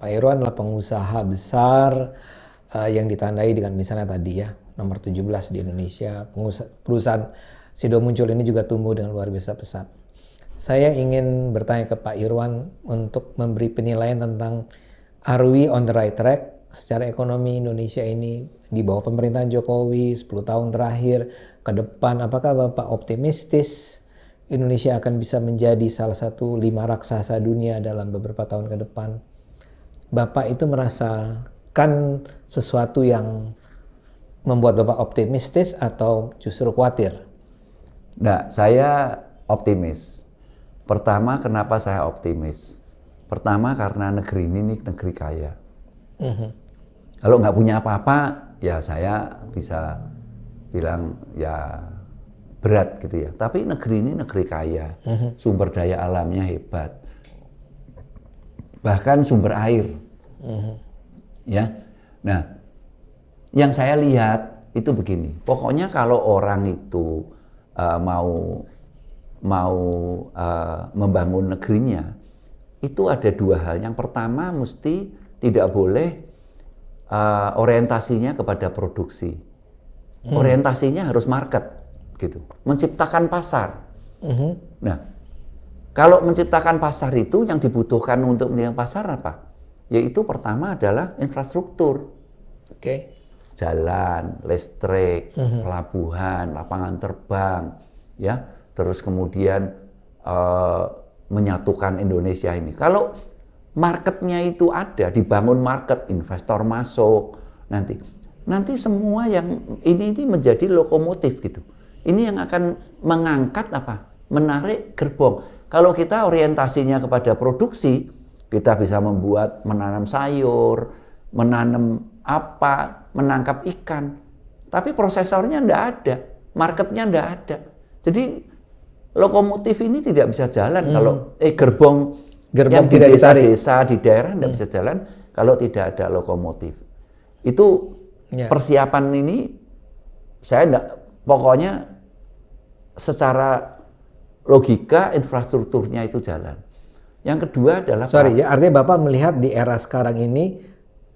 Pak Irwan adalah pengusaha besar yang ditandai dengan misalnya tadi ya, nomor 17 di Indonesia. Perusahaan Sido Muncul ini juga tumbuh dengan luar biasa pesat. Saya ingin bertanya ke Pak Irwan untuk memberi penilaian tentang are we on the right track secara ekonomi Indonesia ini di bawah pemerintahan Jokowi 10 tahun terakhir ke depan. Apakah Bapak optimistis Indonesia akan bisa menjadi salah satu 5 raksasa dunia dalam beberapa tahun ke depan? Bapak itu merasakan sesuatu yang membuat Bapak optimistis atau justru khawatir? Nah, saya optimis. Pertama, kenapa saya optimis? Pertama, karena negeri ini negeri kaya. Kalau nggak punya apa-apa, ya saya bisa bilang ya berat gitu ya. Tapi negeri ini negeri kaya, sumber daya alamnya hebat, bahkan sumber air. Ya, nah, yang saya lihat itu begini. Pokoknya kalau orang itu mau membangun negerinya, itu ada dua hal. Yang pertama, mesti tidak boleh orientasinya kepada produksi. Orientasinya harus market, gitu. Menciptakan pasar. Nah, kalau menciptakan pasar itu yang dibutuhkan untuk menciptakan pasar apa? Yaitu pertama adalah infrastruktur. Jalan, listrik, pelabuhan, lapangan terbang, ya. Terus kemudian menyatukan Indonesia ini. Kalau marketnya itu ada, dibangun market, investor masuk, nanti semua yang ini menjadi lokomotif gitu. Ini yang akan mengangkat apa? Menarik gerbong. Kalau kita orientasinya kepada produksi, kita bisa menanam sayur, menanam apa, menangkap ikan. Tapi prosesornya enggak ada, marketnya enggak ada. Jadi lokomotif ini tidak bisa jalan kalau gerbong yang di desa-desa, di daerah tidak bisa jalan kalau tidak ada lokomotif. Itu persiapan ini saya enggak, pokoknya secara logika infrastrukturnya itu jalan. Yang kedua adalah artinya Bapak melihat di era sekarang ini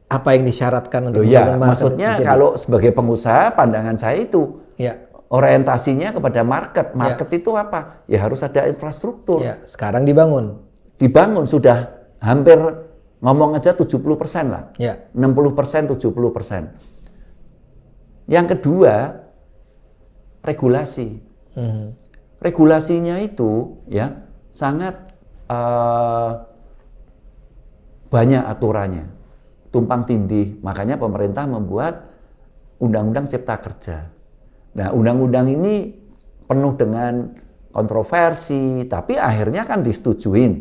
apa yang disyaratkan untuk maksudnya kalau sebagai pengusaha pandangan saya itu orientasinya kepada market. Market itu apa? Ya harus ada infrastruktur. Sekarang dibangun sudah hampir ngomong aja 70% lah. 60%, 70%. Yang kedua, regulasi. Regulasinya itu ya sangat banyak aturannya, tumpang tindih. Makanya pemerintah membuat Undang-Undang Cipta Kerja. Nah, undang-undang ini penuh dengan kontroversi, tapi akhirnya kan disetujuin.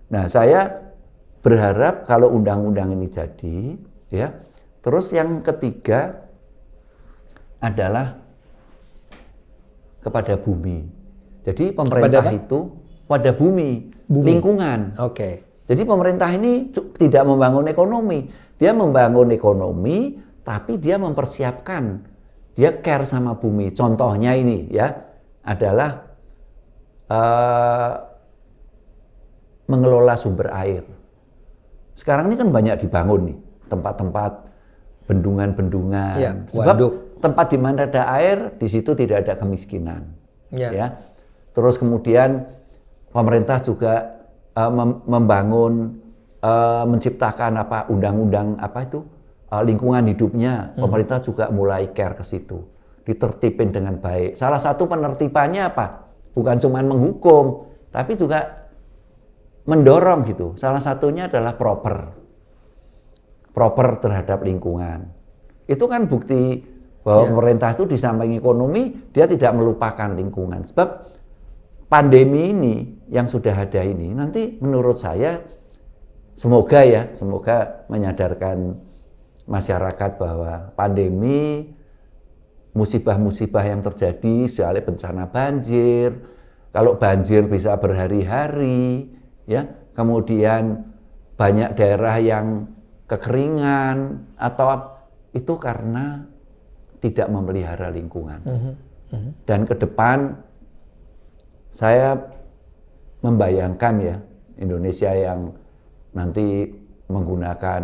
Nah, saya berharap kalau undang-undang ini jadi, ya. Terus yang ketiga adalah kepada bumi. Jadi pemerintah itu pada bumi, lingkungan. Jadi pemerintah ini tidak membangun ekonomi, dia membangun ekonomi, tapi dia mempersiapkan, dia care sama bumi. Contohnya ini ya adalah mengelola sumber air. Sekarang ini kan banyak dibangun nih tempat-tempat bendungan-bendungan. Sebab tempat di mana ada air, di situ tidak ada kemiskinan. Ya. Terus kemudian pemerintah juga membangun, menciptakan undang-undang lingkungan hidupnya. Pemerintah juga mulai care ke situ, ditertibin dengan baik. Salah satu penertibannya apa? Bukan cuma menghukum, tapi juga mendorong gitu. Salah satunya adalah proper terhadap lingkungan. Itu kan bukti bahwa pemerintah itu di samping ekonomi, dia tidak melupakan lingkungan. Sebab pandemi ini yang sudah ada ini, nanti menurut saya semoga menyadarkan masyarakat bahwa pandemi, musibah-musibah yang terjadi, misalnya bencana banjir, kalau banjir bisa berhari-hari, ya, kemudian banyak daerah yang kekeringan, atau itu karena tidak memelihara lingkungan. Dan ke depan saya membayangkan ya, Indonesia yang nanti menggunakan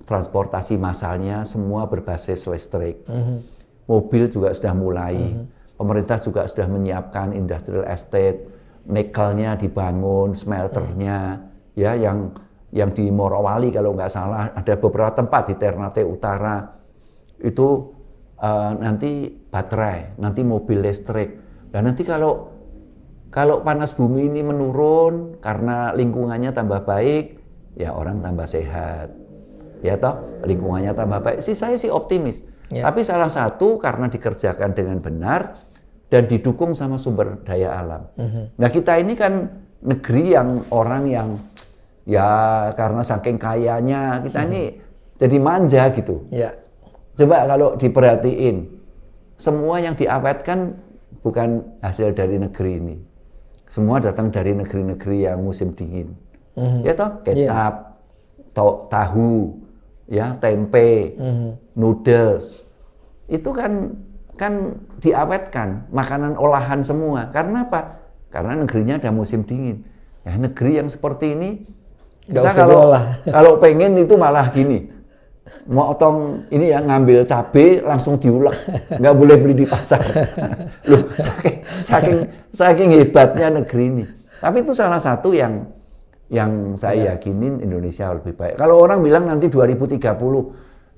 transportasi massalnya semua berbasis listrik. Mobil juga sudah mulai. Pemerintah juga sudah menyiapkan industrial estate, nikelnya dibangun, smelternya, ya yang di Morowali kalau nggak salah ada beberapa tempat di Ternate Utara itu nanti baterai, nanti mobil listrik. Dan nanti kalau panas bumi ini menurun karena lingkungannya tambah baik, ya orang tambah sehat. Ya toh, lingkungannya tambah baik. Saya sih optimis. Ya. Tapi salah satu karena dikerjakan dengan benar dan didukung sama sumber daya alam. Nah, kita ini kan negeri yang orang yang ya karena saking kayanya kita ini jadi manja gitu. Ya. Coba kalau diperhatiin, semua yang diawetkan bukan hasil dari negeri ini. Semua datang dari negeri-negeri yang musim dingin. Ya toh, kecap, tahu, ya tempe, noodles, itu kan diawetkan, makanan olahan semua. Karena apa? Karena negerinya ada musim dingin. Ya, negeri yang seperti ini, kita kalau pengen itu malah gini, motong ini ya ngambil cabai langsung diulek, nggak boleh beli di pasar. Loh, saking hebatnya negeri ini. Tapi itu salah satu yang saya yakinin Indonesia lebih baik. Kalau orang bilang nanti 2030,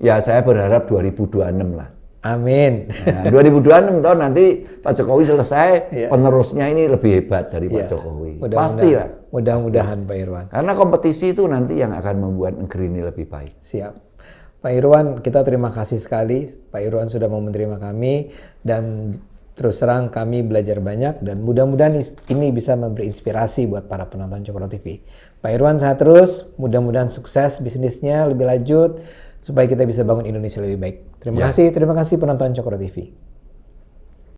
ya saya berharap 2026 lah. Amin. Nah, 2026 tahun nanti Pak Jokowi selesai, penerusnya ini lebih hebat dari Pak Jokowi. Pastilah. Mudah-mudahan Pak Irwan. Karena kompetisi itu nanti yang akan membuat negeri ini lebih baik. Siap. Pak Irwan, kita terima kasih sekali. Pak Irwan sudah mau menerima kami dan terus terang kami belajar banyak dan mudah-mudahan ini bisa memberi inspirasi buat para penonton Cokro TV. Pak Irwan sehat terus, mudah-mudahan sukses bisnisnya lebih lanjut supaya kita bisa bangun Indonesia lebih baik. Terima kasih penonton Cokro TV.